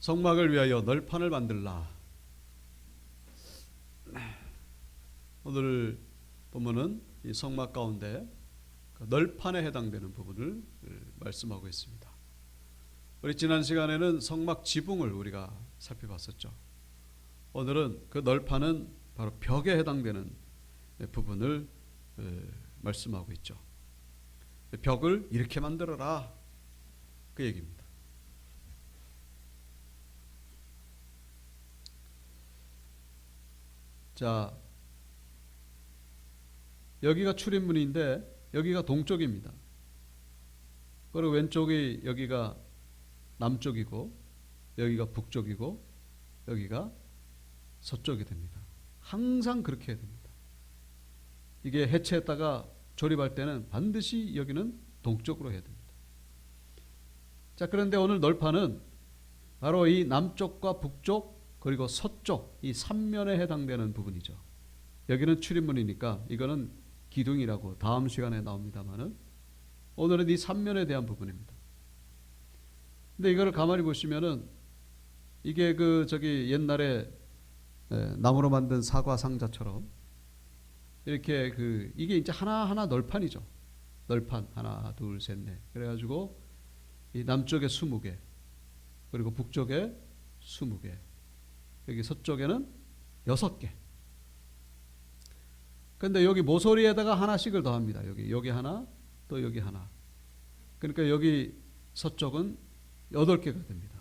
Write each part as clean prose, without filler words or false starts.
성막을 위하여 널판을 만들라. 오늘 본문은 이 성막 가운데 그 널판에 해당되는 부분을 말씀하고 있습니다. 우리 지난 시간에는 성막 지붕을 우리가 살펴봤었죠. 오늘은 그 널판은 바로 벽에 해당되는 부분을 말씀하고 있죠. 벽을 이렇게 만들어라, 그 얘기입니다. 자, 여기가 출입문인데 여기가 동쪽입니다. 그리고 왼쪽이 여기가 남쪽이고 여기가 북쪽이고 여기가 서쪽이 됩니다. 항상 그렇게 해야 됩니다. 이게 해체했다가 조립할 때는 반드시 여기는 동쪽으로 해야 됩니다. 자, 그런데 오늘 널판은 바로 이 남쪽과 북쪽 그리고 서쪽 이 3면에 해당되는 부분이죠. 여기는 출입문이니까 이거는 기둥이라고 다음 시간에 나옵니다만은 오늘은 이 3면에 대한 부분입니다. 근데 이거를 가만히 보시면은 이게 옛날에 나무로 만든 사과 상자처럼 이렇게 이게 이제 하나하나 널판이죠. 널판 하나, 둘, 셋, 넷. 그래가지고 이 남쪽에 20개, 그리고 북쪽에 20개, 여기 서쪽에는 6개. 근데 여기 모서리에다가 하나씩을 더합니다. 여기 하나, 또 여기 하나. 그러니까 여기 서쪽은 8개가 됩니다.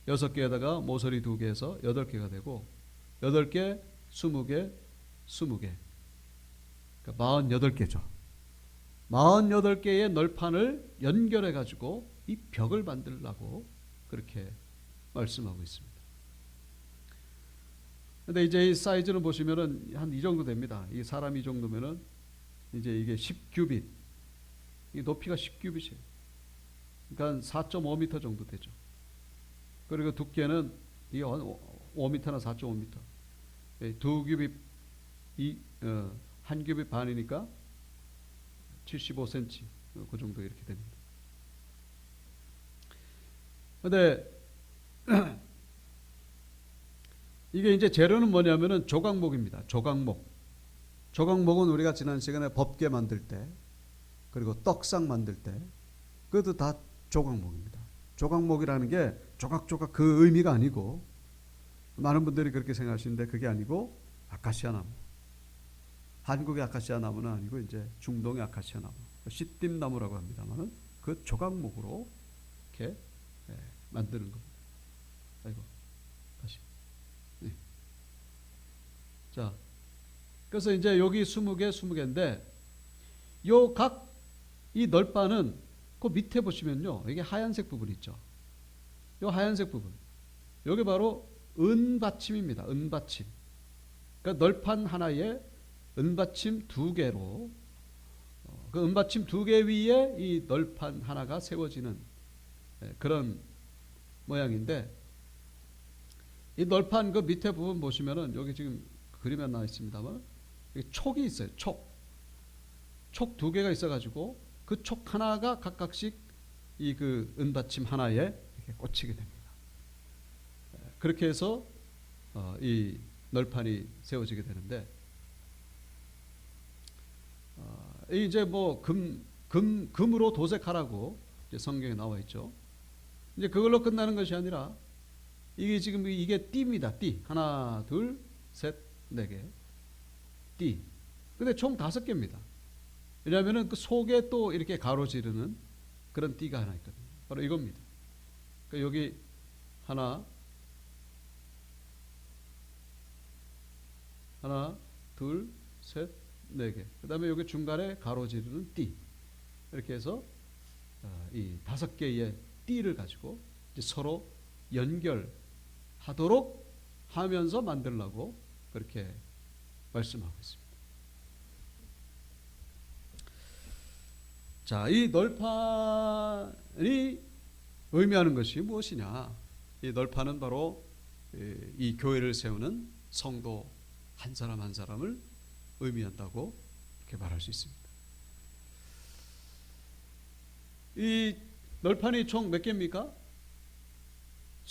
6개에다가 모서리 2개에서 8개가 되고 8개, 20개, 20개. 그러니까 48개죠. 48개의 널판을 연결해 가지고 이 벽을 만들라고 그렇게 말씀하고 있습니다. 근데 이제 이 사이즈는 보시면은 한 이 정도 됩니다. 이 사람 이 정도면은 이제 이게 10규빗. 이 높이가 10규빗이에요. 그러니까 4.5m 정도 되죠. 그리고 두께는 이 5m나 4.5m. 2규빗, 한 규빗 반이니까 75cm, 그 정도 이렇게 됩니다. 근데 이게 이제 재료는 뭐냐면은 조각목입니다. 조각목. 조각목은 우리가 지난 시간에 법계 만들 때, 그리고 떡상 만들 때, 그것도 다 조각목입니다. 조각목이라는 게 조각조각 그 의미가 아니고, 많은 분들이 그렇게 생각하시는데 그게 아니고 아카시아 나무. 한국의 아카시아 나무는 아니고 이제 중동의 아카시아 나무, 시띠 나무라고 합니다만은 그 조각목으로 이렇게 만드는 겁니다. 아이고, 다시. 네. 자, 그래서 이제 여기 20개, 20개인데 요 각 이 널판은 그 밑에 보시면요, 이게 하얀색 부분 있죠. 요 하얀색 부분, 여기 바로 은받침입니다. 은받침. 그러니까 널판 하나에 은받침 2개로 그 은받침 2개 위에 이 널판 하나가 세워지는 그런 모양인데, 이 널판 그 밑에 부분 보시면은 여기 지금 그림에 나와 있습니다만 여기 촉이 있어요. 촉 2개가 있어가지고 그 촉 하나가 각각씩 이 그 은받침 하나에 이렇게 꽂히게 됩니다. 그렇게 해서 이 널판이 세워지게 되는데, 이제 뭐 금으로 도색하라고 이제 성경에 나와 있죠. 이제 그걸로 끝나는 것이 아니라 이게 지금 이게 띠입니다. 띠. 하나, 둘, 셋, 4개. 띠. 근데 총 5개입니다. 왜냐하면은 그 속에 또 이렇게 가로지르는 그런 띠가 하나 있거든요. 바로 이겁니다. 그러니까 여기 하나, 둘, 셋, 4개. 그 다음에 여기 중간에 가로지르는 띠. 이렇게 해서 이 5개의 띠를 가지고 이제 서로 연결하도록 하면서 만들라고 그렇게 말씀하고 있습니다. 자, 이 널판이 의미하는 것이 무엇이냐? 이 널판은 바로 이 교회를 세우는 성도 한 사람 한 사람을 의미한다고 이렇게 말할 수 있습니다. 이 널판이 총 몇 개입니까?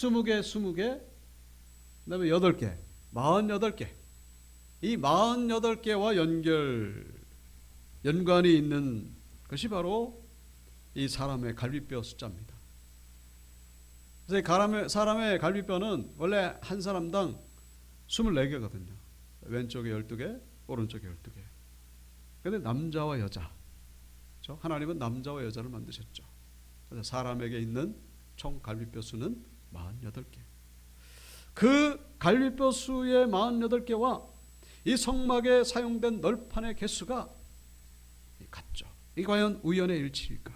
20개, 20개, 그다음에 8개, 48개. 이 48개와 연관이 있는 것이 바로 이 사람의 갈비뼈 숫자입니다. 그래서 사람의 갈비뼈는 원래 한 사람당 24개거든요. 왼쪽에 12개, 오른쪽에 12개. 그런데 남자와 여자, 그렇죠? 하나님은 남자와 여자를 만드셨죠. 그래서 사람에게 있는 총 갈비뼈 수는 48개. 그 갈비뼈 수의 48개와 이 성막에 사용된 널판의 개수가 같죠. 이게 과연 우연의 일치일까?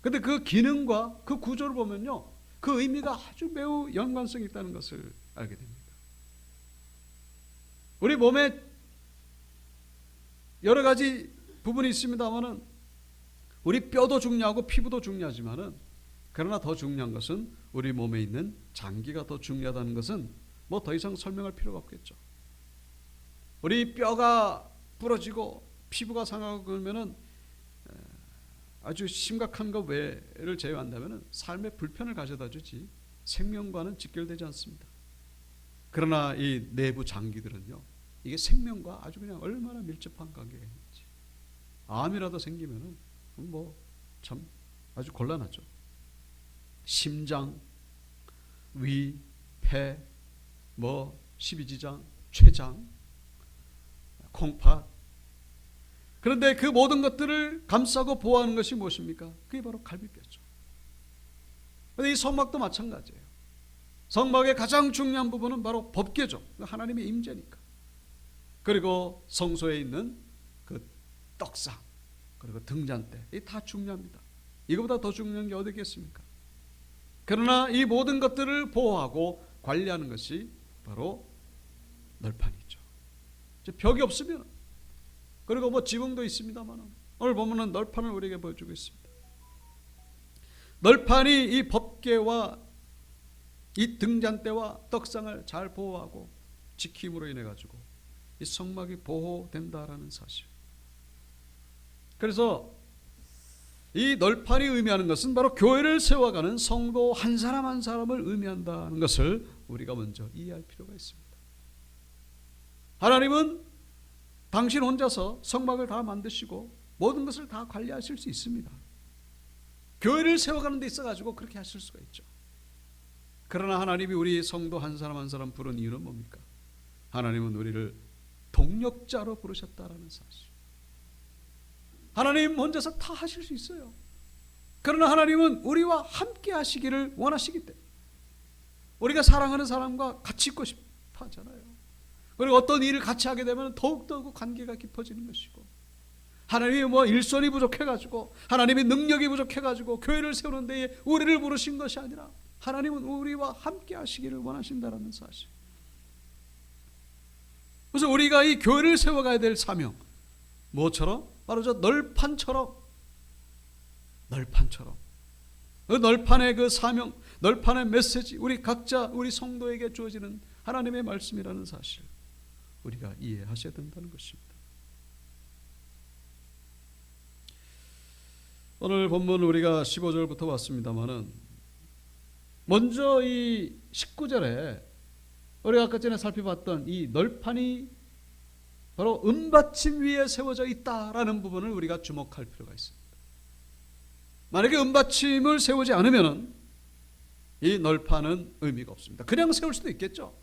근데 그 기능과 그 구조를 보면요, 그 의미가 아주 매우 연관성이 있다는 것을 알게 됩니다. 우리 몸에 여러 가지 부분이 있습니다만은 우리 뼈도 중요하고 피부도 중요하지만은, 그러나 더 중요한 것은 우리 몸에 있는 장기가 더 중요하다는 것은 뭐 더 이상 설명할 필요가 없겠죠. 우리 뼈가 부러지고 피부가 상하고 그러면은 아주 심각한 것 외를 제외한다면은 삶의 불편을 가져다 주지 생명과는 직결되지 않습니다. 그러나 이 내부 장기들은요, 이게 생명과 아주 그냥 얼마나 밀접한 관계가 있는지. 암이라도 생기면은 뭐 참 아주 곤란하죠. 심장, 위, 폐, 뭐 십이지장, 췌장, 콩팥. 그런데 그 모든 것들을 감싸고 보호하는 것이 무엇입니까? 그게 바로 갈비뼈죠. 그런데 이 성막도 마찬가지예요. 성막의 가장 중요한 부분은 바로 법궤죠. 하나님의 임재니까. 그리고 성소에 있는 그 떡상, 그리고 등잔대, 이 다 중요합니다. 이거보다 더 중요한 게 어디 있겠습니까? 그러나 이 모든 것들을 보호하고 관리하는 것이 바로 널판이죠. 벽이 없으면, 그리고 뭐 지붕도 있습니다만, 오늘 보면은 널판을 우리에게 보여주고 있습니다. 널판이 이 법궤와 이 등잔대와 떡상을 잘 보호하고 지킴으로 인해 가지고 이 성막이 보호된다라는 사실. 그래서 이 널판이 의미하는 것은 바로 교회를 세워가는 성도 한 사람 한 사람을 의미한다는 것을 우리가 먼저 이해할 필요가 있습니다. 하나님은 당신 혼자서 성막을 다 만드시고 모든 것을 다 관리하실 수 있습니다. 교회를 세워가는 데 있어가지고 그렇게 하실 수가 있죠. 그러나 하나님이 우리 성도 한 사람 한 사람 부른 이유는 뭡니까? 하나님은 우리를 동력자로 부르셨다라는 사실. 하나님 혼자서 다 하실 수 있어요. 그러나 하나님은 우리와 함께 하시기를 원하시기 때문에 우리가 사랑하는 사람과 같이 있고 싶어 하잖아요. 그리고 어떤 일을 같이 하게 되면 더욱더 그 관계가 깊어지는 것이고, 하나님이 뭐 일손이 부족해가지고, 하나님이 능력이 부족해가지고 교회를 세우는 데에 우리를 부르신 것이 아니라 하나님은 우리와 함께 하시기를 원하신다라는 사실. 그래서 우리가 이 교회를 세워가야 될 사명, 뭐처럼? 바로 저 널판처럼 그 널판의 그 사명, 널판의 메시지, 우리 각자 우리 성도에게 주어지는 하나님의 말씀이라는 사실, 우리가 이해하셔야 된다는 것입니다. 오늘 본문 우리가 15절부터 봤습니다마는, 먼저 이 19절에 우리가 아까 전에 살펴봤던 이 널판이 바로 은받침 위에 세워져 있다라는 부분을 우리가 주목할 필요가 있습니다. 만약에 은받침을 세우지 않으면 이 널판은 의미가 없습니다. 그냥 세울 수도 있겠죠.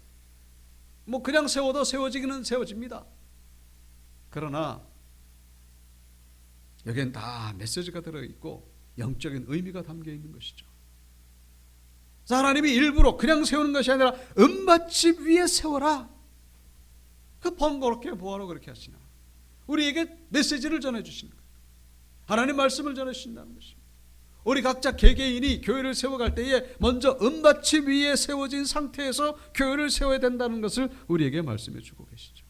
뭐 그냥 세워도 세워지기는 세워집니다. 그러나 여기엔 다 메시지가 들어있고 영적인 의미가 담겨 있는 것이죠. 하나님이 일부러 그냥 세우는 것이 아니라 은받침 위에 세워라, 그 번거롭게 뭐하러 그렇게 하시나, 우리에게 메시지를 전해주시는 거예요. 하나님 말씀을 전해주신다는 것입니다. 우리 각자 개개인이 교회를 세워갈 때에 먼저 은받침 위에 세워진 상태에서 교회를 세워야 된다는 것을 우리에게 말씀해 주고 계시죠.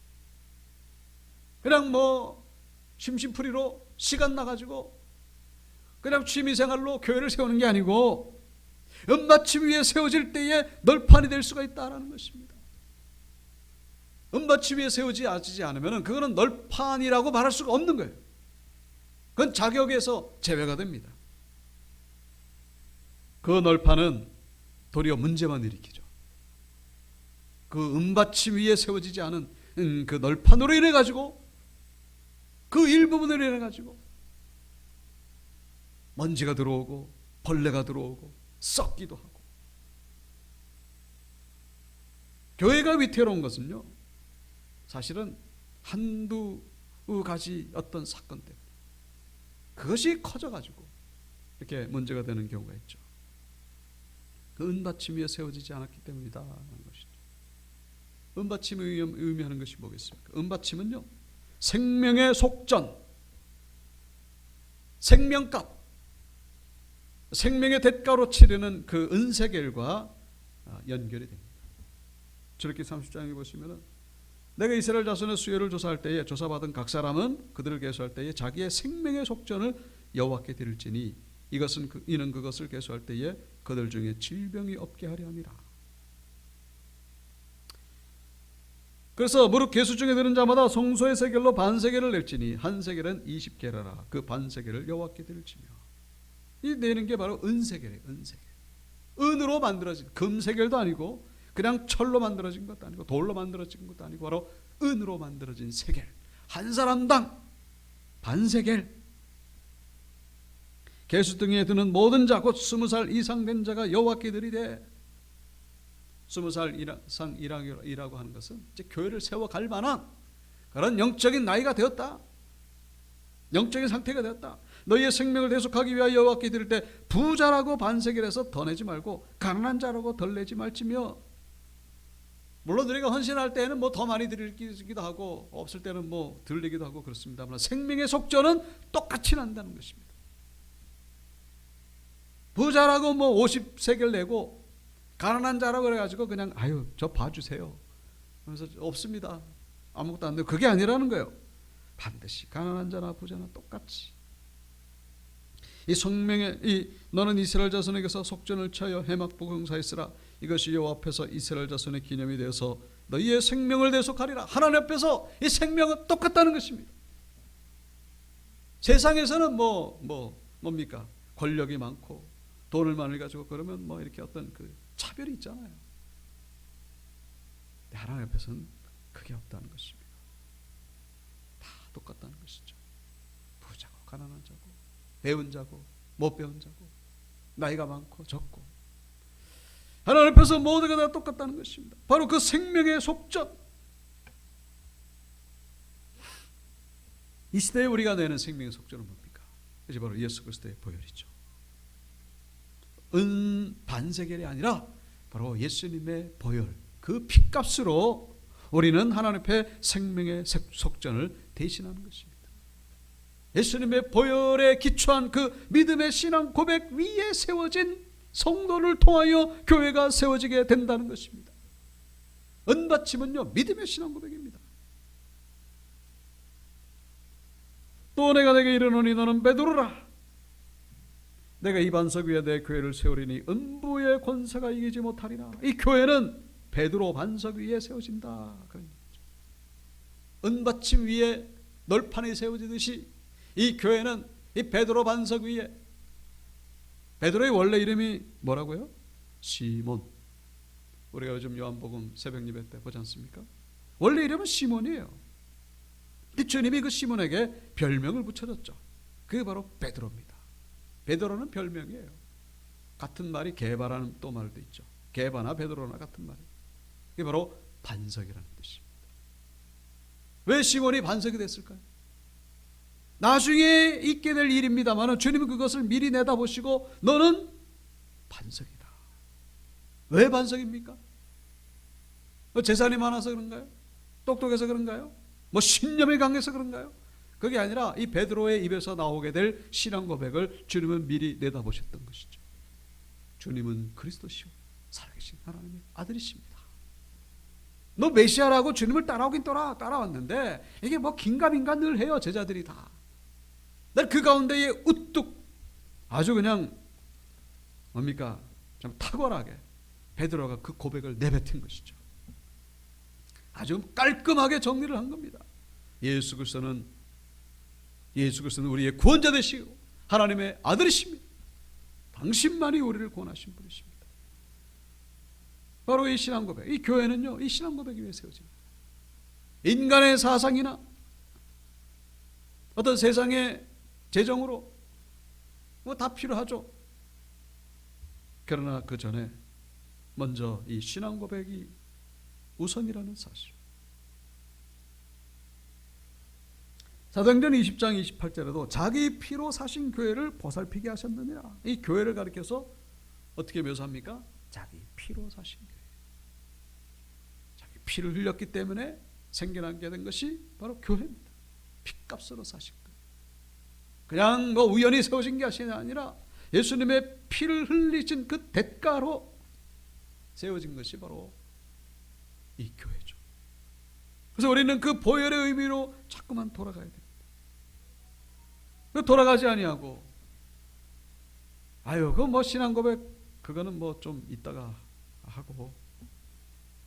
그냥 뭐 심심풀이로 시간 나가지고 그냥 취미생활로 교회를 세우는 게 아니고, 은받침 위에 세워질 때에 널판이 될 수가 있다는 것입니다. 은받침 위에 세워지지 않으면 그거는 널판이라고 말할 수가 없는 거예요. 그건 자격에서 제외가 됩니다. 그 널판은 도리어 문제만 일으키죠. 그 은받침 위에 세워지지 않은 그 널판으로 인해 가지고, 그 일부분으로 인해 가지고 먼지가 들어오고 벌레가 들어오고 썩기도 하고. 교회가 위태로운 것은요, 사실은 한두 가지 어떤 사건 때문에 그것이 커져가지고 이렇게 문제가 되는 경우가 있죠. 그 은받침 위에 세워지지 않았기 때문이다 하는 것이죠. 은받침이 의미하는 것이 뭐겠습니까? 은받침은요, 생명의 속전, 생명값, 생명의 대가로 치르는 그 은세겔과 연결이 됩니다. 출애굽기 30장에 보시면은 내가 이스라엘 자손의 수요를 조사할 때에 조사받은 각 사람은 그들을 계수할 때에 자기의 생명의 속전을 여호와께 드릴지니 이는 그것을 계수할 때에 그들 중에 질병이 없게 하려 함이라. 그래서 무릇 계수 중에 드는 자마다 송소의 세겔로 반세겔을 낼지니 한 세겔은 20게라라. 그 반세겔을 여호와께 드릴지며. 이 내는 게 바로 은세겔이에요. 은세겔. 은으로 만들어진, 금세겔도 아니고 그냥 철로 만들어진 것도 아니고 돌로 만들어진 것도 아니고 바로 은으로 만들어진 세겔. 한 사람당 반세겔. 계수 등에 드는 모든 자 곧 20살 이상 된 자가 여호와께 드리되, 20살 이상이라고 하는 것은 이제 교회를 세워갈 만한 그런 영적인 나이가 되었다, 영적인 상태가 되었다. 너희의 생명을 대속하기 위하여 여호와께 드릴 때 부자라고 반세겔에서 더 내지 말고 가난한 자라고 덜 내지 말지며. 물론 우리가 헌신할 때는 뭐 더 많이 드리기도 하고 없을 때는 뭐 덜 내기도 하고 그렇습니다만 생명의 속전은 똑같이 난다는 것입니다. 부자라고 뭐 50세겔 내고 가난한 자라고 그래가지고 그냥 아유 저 봐주세요 그래서 없습니다, 아무것도 안 되고, 그게 아니라는 거예요. 반드시 가난한 자나 부자나 똑같이 너는 이스라엘 자손에게서 속전을 쳐여 해막보고 흥사했으라. 이것이 여호와 앞에서 이스라엘 자손의 기념이 되어서 너희의 생명을 대속하리라. 하나님 앞에서 이 생명은 똑같다는 것입니다. 세상에서는 뭡니까? 권력이 많고 돈을 많이 가지고 그러면 뭐 이렇게 어떤 그 차별이 있잖아요. 하나님 앞에서는 그게 없다는 것입니다. 다 똑같다는 것이죠. 부자고 가난한 자고 배운 자고 못 배운 자고 나이가 많고 적고 하나님 앞에서 모두가 다 똑같다는 것입니다. 바로 그 생명의 속전. 이 시대에 우리가 내는 생명의 속전은 뭡니까? 이제 바로 예수 그리스도의 보혈이죠. 반세겔이 아니라 바로 예수님의 보혈, 그 피값으로 우리는 하나님 앞에 생명의 속전을 대신하는 것입니다. 예수님의 보혈에 기초한 그 믿음의 신앙 고백 위에 세워진 성도를 통하여 교회가 세워지게 된다는 것입니다. 은받침은요, 믿음의 신앙 고백입니다. 또 내가 내게 이르노니 너는 베드로라. 내가 이 반석 위에 내 교회를 세우리니 음부의 권세가 이기지 못하리라. 이 교회는 베드로 반석 위에 세워진다. 은받침 위에 널판이 세워지듯이 이 교회는 이 베드로 반석 위에, 베드로의 원래 이름이 뭐라고요? 시몬. 우리가 요즘 요한복음 새벽 예배 때 보지 않습니까? 원래 이름은 시몬이에요. 근데 주님이 그 시몬에게 별명을 붙여줬죠. 그게 바로 베드로입니다. 베드로는 별명이에요. 같은 말이 게바라는 또 말도 있죠. 게바나 베드로나 같은 말이에요. 그게 바로 반석이라는 뜻입니다. 왜 시몬이 반석이 됐을까요? 나중에 있게 될 일입니다만 주님은 그것을 미리 내다보시고 너는 반석이다. 왜 반석입니까? 재산이 많아서 그런가요? 똑똑해서 그런가요? 신념이 강해서 그런가요? 그게 아니라 이 베드로의 입에서 나오게 될 신앙 고백을 주님은 미리 내다보셨던 것이죠. 주님은 그리스도시요 살아계신 하나님의 아들이십니다. 너 메시아라고 주님을 따라오긴 따라왔는데 이게 긴가민가 늘 해요. 제자들이 다. 난 그 가운데에 우뚝 아주 그냥 뭡니까? 좀 탁월하게 베드로가 그 고백을 내뱉은 것이죠. 아주 깔끔하게 정리를 한 겁니다. 예수 그리스도는 우리의 구원자 되시고 하나님의 아들이십니다. 당신만이 우리를 구원하신 분이십니다. 바로 이 신앙 고백, 이 교회는요, 이 신앙 고백 위에 세워집니다. 인간의 사상이나 어떤 세상의 재정으로 뭐 다 필요하죠. 그러나 그 전에 먼저 이 신앙 고백이 우선이라는 사실. 사도행전 20장 28절에도 자기 피로 사신 교회를 보살피게 하셨느니라. 이 교회를 가리켜서 어떻게 묘사합니까? 자기 피로 사신 교회. 자기 피를 흘렸기 때문에 생겨나게 된 것이 바로 교회입니다. 피값으로 사신 거예요. 그냥 뭐 우연히 세워진 게 아니라 예수님의 피를 흘리신 그 대가로 세워진 것이 바로 이 교회죠. 그래서 우리는 그 보혈의 의미로 자꾸만 돌아가야 됩니다. 돌아가지 아니하고 아유 그 뭐 신앙 고백 그거는 뭐 좀 이따가 하고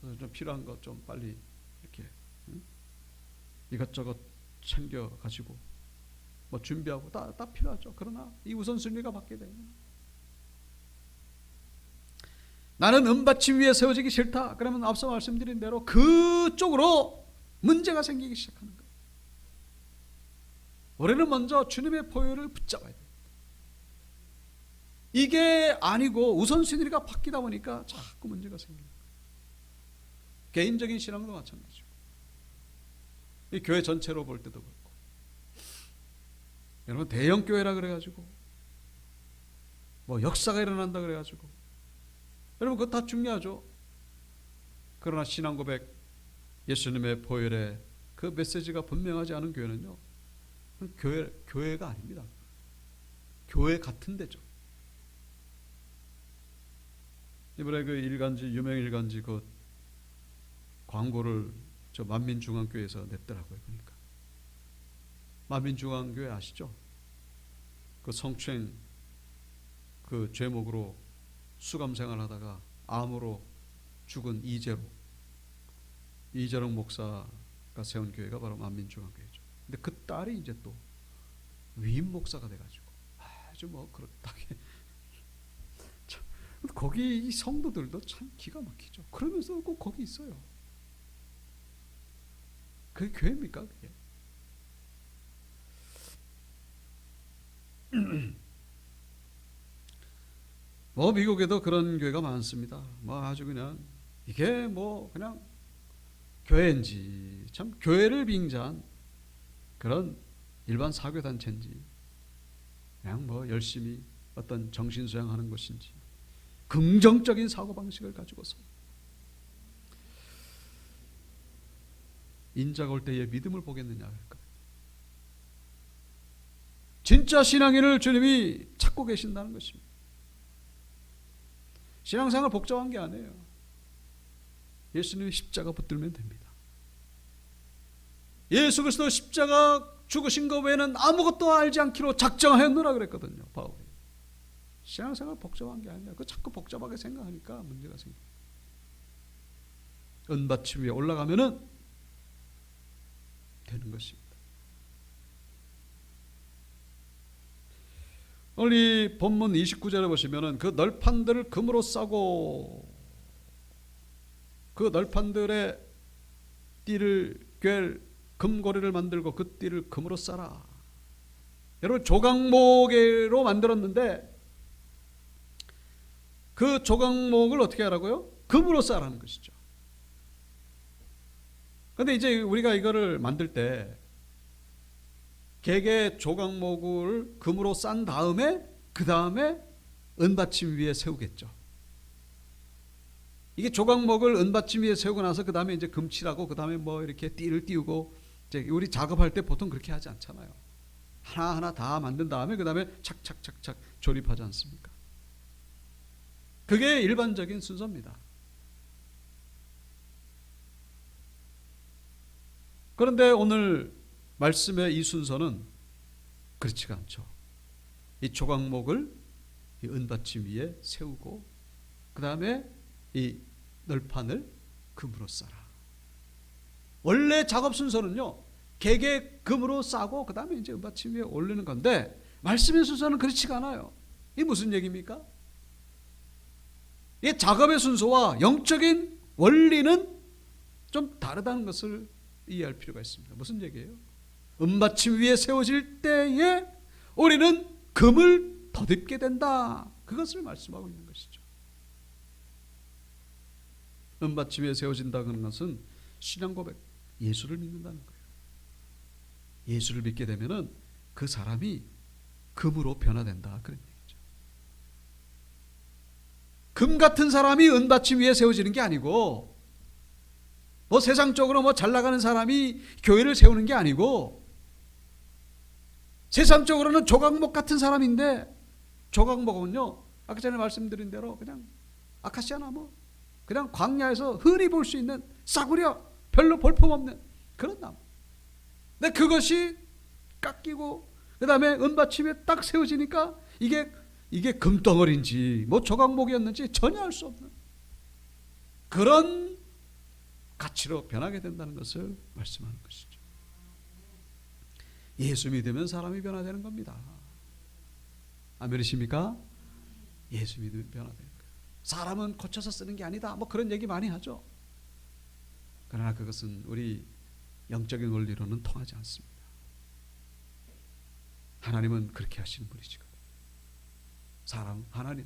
좀 필요한 거 좀 빨리 이렇게 이것저것 챙겨 가지고 뭐 준비하고 다 필요하죠. 그러나 이 우선순위가 바뀌게 되면 나는 은받침 위에 세워지기 싫다. 그러면 앞서 말씀드린 대로 그쪽으로 문제가 생기기 시작하는 거예요. 우리는 먼저 주님의 보혈을 붙잡아야 돼요. 이게 아니고 우선순위가 바뀌다 보니까 자꾸 문제가 생기는 거예요. 개인적인 신앙도 마찬가지고 이 교회 전체로 볼 때도 그렇고 여러분 대형 교회라 그래가지고 뭐 역사가 일어난다 그래가지고 여러분 그거 다 중요하죠. 그러나 신앙 고백 예수님의 보혈의 그 메시지가 분명하지 않은 교회는요 교회가 아닙니다. 교회 같은 데죠. 이번에 그 일간지 유명 일간지 그 광고를 저 만민중앙교회에서 냈더라고요. 보니까 만민중앙교회 아시죠? 그 성추행 그 죄목으로 수감생활하다가 암으로 죽은 이재롱 목사가 세운 교회가 바로 만민중앙교회죠. 근데 그 딸이 이제 또 위임 목사가 돼가지고 아주 뭐 그렇다게 거기 이 성도들도 참 기가 막히죠. 그러면서 꼭 거기 있어요. 그게 교회입니까? 그게? 뭐 미국에도 그런 교회가 많습니다. 뭐 아주 그냥 이게 뭐 그냥 교회인지 참 교회를 빙자한 그런 일반 사교 단체인지 그냥 뭐 열심히 어떤 정신 수양하는 것인지 긍정적인 사고 방식을 가지고서 인자가 올 때의 믿음을 보겠느냐 할까? 진짜 신앙인을 주님이 찾고 계신다는 것입니다. 신앙생활 복잡한 게 아니에요. 예수님이 십자가 붙들면 됩니다. 예수 그리스도 십자가 죽으신 것 외에는 아무것도 알지 않기로 작정하였노라 그랬거든요. 바울이. 신앙생활 복잡한 게 아니라 그 자꾸 복잡하게 생각하니까 문제가 생겨요. 은받침 위에 올라가면은 되는 것입니다. 오늘 이 본문 29절에 보시면은 그 널판들을 금으로 싸고 그 널판들의 띠를 꿰 금고리를 만들고 그 띠를 금으로 싸라. 여러분 조각목으로 만들었는데 그 조각목을 어떻게 하라고요? 금으로 싸라는 것이죠. 그런데 이제 우리가 이거를 만들 때 개개 조각목을 금으로 싼 다음에 그 다음에 은받침 위에 세우겠죠. 이게 조각목을 은받침 위에 세우고 나서 그 다음에 이제 금칠하고 그 다음에 뭐 이렇게 띠를 띄우고 이제 우리 작업할 때 보통 그렇게 하지 않잖아요. 하나하나 다 만든 다음에 그 다음에 착착착착 조립하지 않습니까? 그게 일반적인 순서입니다. 그런데 오늘 말씀의 이 순서는 그렇지가 않죠. 이 조각목을 이 은받침 위에 세우고 그 다음에 이 널판을 금으로 싸라. 원래 작업 순서는요, 개개 금으로 싸고 그 다음에 이제 은받침 위에 올리는 건데 말씀의 순서는 그렇지가 않아요. 이게 무슨 얘기입니까? 이 작업의 순서와 영적인 원리는 좀 다르다는 것을 이해할 필요가 있습니다. 무슨 얘기예요? 은받침 위에 세워질 때에 우리는 금을 덧입게 된다. 그것을 말씀하고 있는 것이죠. 은받침 위에 세워진다는 것은 신앙 고백, 예수를 믿는다는 거예요. 예수를 믿게 되면은 그 사람이 금으로 변화된다. 그런 얘기죠. 금 같은 사람이 은받침 위에 세워지는 게 아니고, 뭐 세상적으로 뭐 잘 나가는 사람이 교회를 세우는 게 아니고, 세상적으로는 조각목 같은 사람인데, 조각목은요, 아까 전에 말씀드린 대로 그냥 아카시아 나무, 그냥 광야에서 흔히 볼 수 있는 싸구려, 별로 볼품없는 그런 나무. 근데 그것이 깎이고 그 다음에 은받침에 딱 세워지니까 이게 금덩어리인지 뭐 조각목이었는지 전혀 알 수 없는 그런 가치로 변하게 된다는 것을 말씀하는 것이죠. 예수 믿으면 사람이 변화되는 겁니다. 아멘이십니까? 예수 믿으면 변화되는 거예요. 사람은 고쳐서 쓰는 게 아니다. 뭐 그런 얘기 많이 하죠. 그러나 그것은 우리 영적인 원리로는 통하지 않습니다. 하나님은 그렇게 하시는 분이시거든요.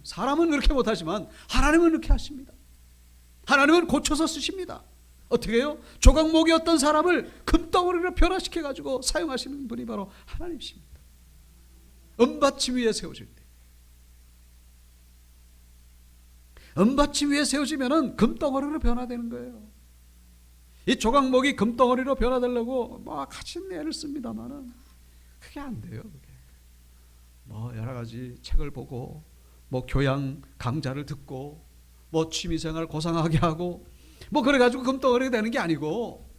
사람은 그렇게 못하지만 하나님은 그렇게 하십니다. 하나님은 고쳐서 쓰십니다. 어떻게 해요? 조각목이었던 사람을 금덩어리로 변화시켜가지고 사용하시는 분이 바로 하나님이십니다. 은받침 위에 세워질 때, 은받침 위에 세워지면은 금덩어리로 변화되는 거예요. 이 조각목이 금덩어리로 변화되려고 뭐 같이 애를 씁니다만은 그게 안 돼요. 그게 뭐 여러 가지 책을 보고 뭐 교양 강좌를 듣고 뭐 취미생활 고상하게 하고 뭐 그래가지고 금덩어리가 되는 게 아니고,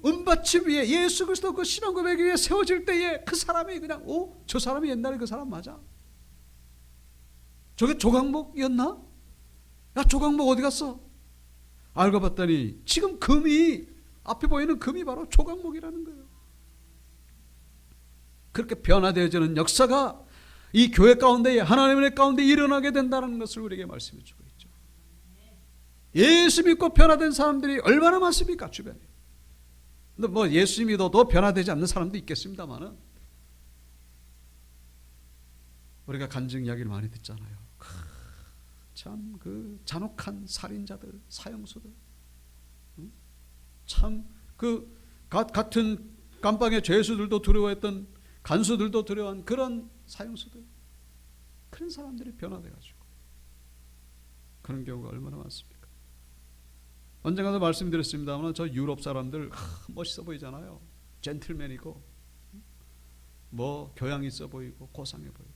은받침 위에 예수 그리스도 그 신앙 고백 위에 세워질 때에 그 사람이 그냥 저 사람이 옛날에 그 사람 맞아? 저게 조각목이었나? 야, 조각목 어디 갔어? 알고 봤더니 지금 금이 앞에 보이는 금이 바로 조각목이라는 거예요. 그렇게 변화되어지는 역사가 이 교회 가운데, 하나님의 가운데 일어나게 된다는 것을 우리에게 말씀해 주고 있죠. 예수 믿고 변화된 사람들이 얼마나 많습니까, 주변에. 근데 뭐 예수 믿어도 변화되지 않는 사람도 있겠습니다만은, 우리가 간증 이야기를 많이 듣잖아요. 참 그 잔혹한 살인자들, 사형수들, 참 그 같은 감방의 죄수들도 두려워했던, 간수들도 두려워한 그런 사형수들, 그런 사람들이 변화돼가지고 그런 경우가 얼마나 많습니까? 언젠가도 말씀드렸습니다만 저 유럽 사람들 멋있어 보이잖아요. 젠틀맨이고 뭐 교양 있어 보이고 고상해 보이고.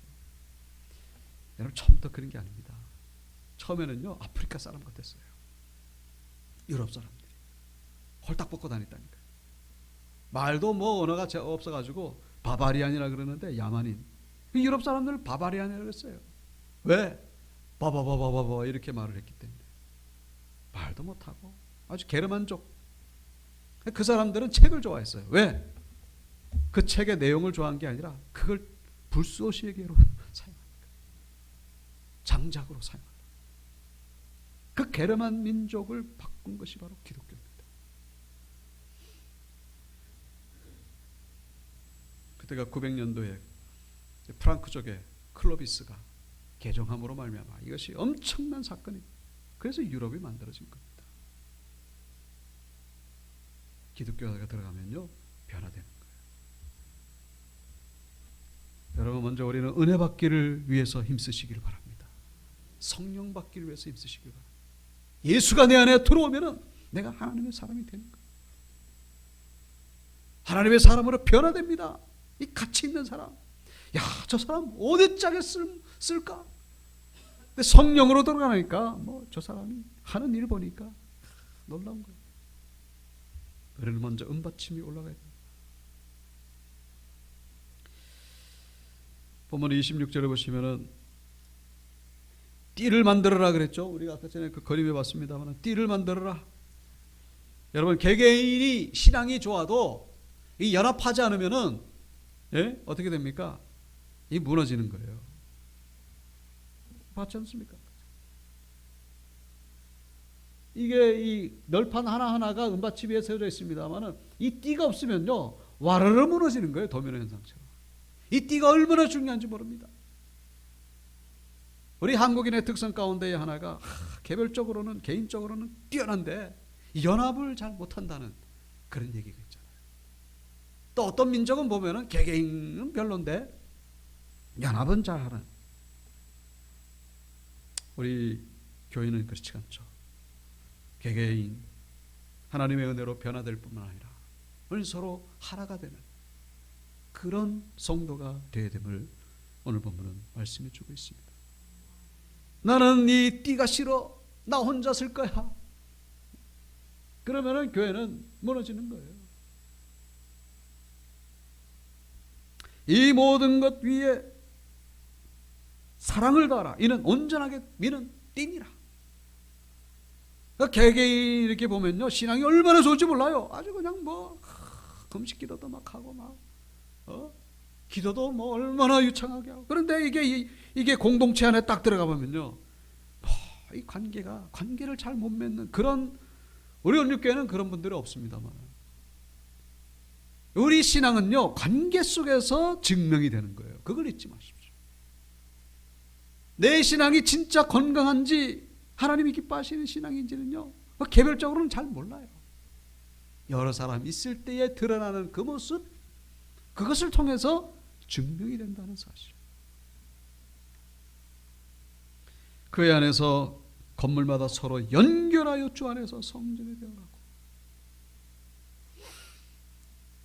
여러분, 처음부터 그런 게 아닙니다. 처음에는요 아프리카 사람 같았어요. 유럽 사람들이 홀딱 벗고 다녔다니까요. 말도 뭐 언어가 없어가지고 바바리안이라 그러는데, 야만인. 유럽 사람들은 바바리안이라고 그랬어요. 왜? 바바바바바바 이렇게 말을 했기 때문에. 말도 못하고 아주 게르만족. 그 사람들은 책을 좋아했어요. 왜? 그 책의 내용을 좋아한 게 아니라 그걸 불쏘시개로 사용하니까, 장작으로 사용하니까. 그 게르만 민족을 바꾼 것이 바로 기독교입니다. 그때가 900년도에 프랑크족의 클로비스가 개종함으로 말미암아 이것이 엄청난 사건입니다. 그래서 유럽이 만들어진 겁니다. 기독교가 들어가면요 변화되는 거예요. 여러분, 먼저 우리는 은혜 받기를 위해서 힘쓰시기를 바랍니다. 성령 받기를 위해서 힘쓰시기를 바랍니다. 예수가 내 안에 들어오면은 내가 하나님의 사람이 되는 거예요. 하나님의 사람으로 변화됩니다. 이 가치 있는 사람, 야, 저 사람 어디 짝에 쓸까? 근데 성령으로 들어가니까 뭐 저 사람이 하는 일 보니까 놀라운 거예요. 우리는 먼저 은받침이 올라가야 돼요. 본문 26절에 보시면은 띠를 만들어라 그랬죠. 우리가 아까 전에 그 그림에 봤습니다만 띠를 만들어라. 여러분, 개개인이 신앙이 좋아도 이 연합하지 않으면은 어떻게 됩니까? 이 무너지는 거예요. 봤지 않습니까? 이게 이 널판 하나하나가 은받집 위에 세워져 있습니다만은 이 띠가 없으면요 와르르 무너지는 거예요. 도미노 현상처럼. 이 띠가 얼마나 중요한지 모릅니다. 우리 한국인의 특성 가운데의 하나가 개별적으로는 개인적으로는 뛰어난데 연합을 잘 못한다는 그런 얘기가 있잖아요. 또 어떤 민족은 보면은 개개인은 별론데 연합은 잘하는. 우리 교회는 그렇지 않죠. 개개인 하나님의 은혜로 변화될 뿐만 아니라 오늘 서로 하나가 되는 그런 성도가 되어야 됨을 오늘 본문은 말씀해 주고 있습니다. 나는 이 띠가 싫어. 나 혼자 쓸 거야. 그러면은 교회는 무너지는 거예요. 이 모든 것 위에 사랑을 다하라. 이는 온전하게 미는 띠니라. 그러니까 개개인 이렇게 보면요 신앙이 얼마나 좋을지 몰라요. 아주 그냥 뭐 금식 기도도 막 하고 막 기도도 뭐 얼마나 유창하게 하고. 그런데 이게 공동체 안에 딱 들어가 보면요 이 관계를 잘 못 맺는 그런, 우리 온유교회는 그런 분들이 없습니다만 우리 신앙은요 관계 속에서 증명이 되는 거예요. 그걸 잊지 마십시오. 내 신앙이 진짜 건강한지 하나님이 기뻐하시는 신앙인지는요 개별적으로는 잘 몰라요. 여러 사람 있을 때에 드러나는 그 모습, 그것을 통해서 증명이 된다는 사실. 교회 안에서 건물마다 서로 연결하여 주 안에서 성전이 되어가고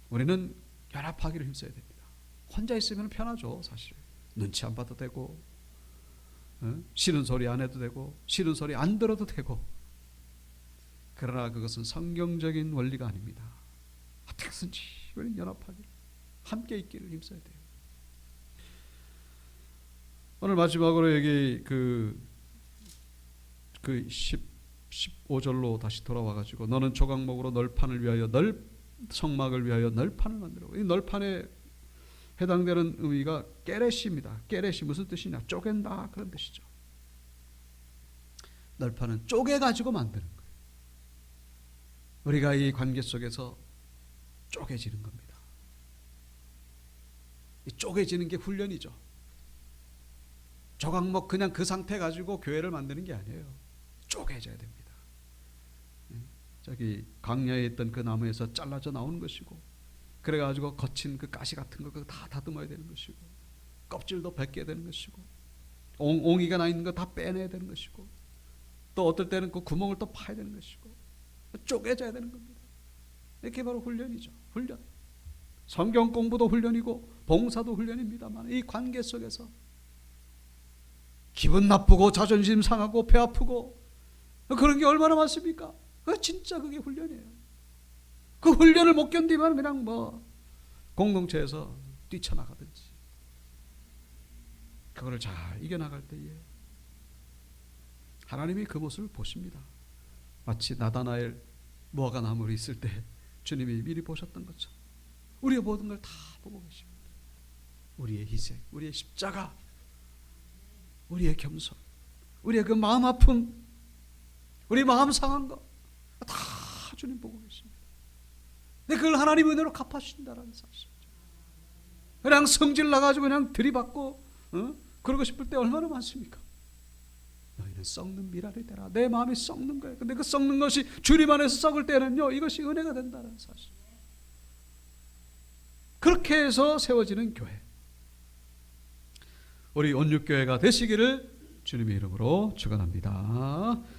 우리는 연합하기를 힘써야 됩니다. 혼자 있으면 편하죠. 사실 눈치 안 봐도 되고 싫은 소리 안 해도 되고 싫은 소리 안 들어도 되고. 그러나 그것은 성경적인 원리가 아닙니다. 어떻게 해서든지 우리는 연합하기를, 함께 있기를 힘써야 돼요. 오늘 마지막으로 여기 그 15절로 다시 돌아와 가지고 너는 조각목으로 널판을 위하여 성막을 위하여 널판을 만들고, 이 널판에 해당되는 의미가 깨레시입니다. 깨레시 무슨 뜻이냐? 쪼갠다 그런 뜻이죠. 널판은 쪼개 가지고 만드는 거예요. 우리가 이 관계 속에서 쪼개지는 겁니다. 이 쪼개지는 게 훈련이죠. 조각목 그냥 그 상태 가지고 교회를 만드는 게 아니에요. 쪼개져야 됩니다. 저기 광야에 있던 그 나무에서 잘라져 나오는 것이고, 그래가지고 거친 그 가시 같은 거 다 다듬어야 되는 것이고, 껍질도 벗겨야 되는 것이고, 옹이가 나 있는 거 다 빼내야 되는 것이고, 또 어떨 때는 그 구멍을 또 파야 되는 것이고, 쪼개져야 되는 겁니다. 이렇게 바로 훈련이죠. 훈련. 성경 공부도 훈련이고 봉사도 훈련입니다만 이 관계 속에서 기분 나쁘고 자존심 상하고 배 아프고 그런 게 얼마나 많습니까? 진짜 그게 훈련이에요. 그 훈련을 못 견디면 그냥 뭐 공동체에서 뛰쳐나가든지, 그거를 잘 이겨나갈 때에 하나님이 그 모습을 보십니다. 마치 나다나엘 무화과 나무를 있을 때 주님이 미리 보셨던 것처럼 우리의 모든 걸 다 보고 계십니다. 우리의 희생, 우리의 십자가, 우리의 겸손, 우리의 그 마음 아픔, 우리 마음 상한 거 다 주님 보고 계십니다. 근데 그걸 하나님 은혜로 갚아주신다는 사실. 그냥 성질 나가지고 그냥 들이받고 그러고 싶을 때 얼마나 많습니까? 너희는 썩는 미랄이 되라. 내 마음이 썩는 거예요. 근데 그 썩는 것이 주님 안에서 썩을 때는요 이것이 은혜가 된다는 사실. 그렇게 해서 세워지는 교회, 우리 온육교회가 되시기를 주님의 이름으로 축원합니다.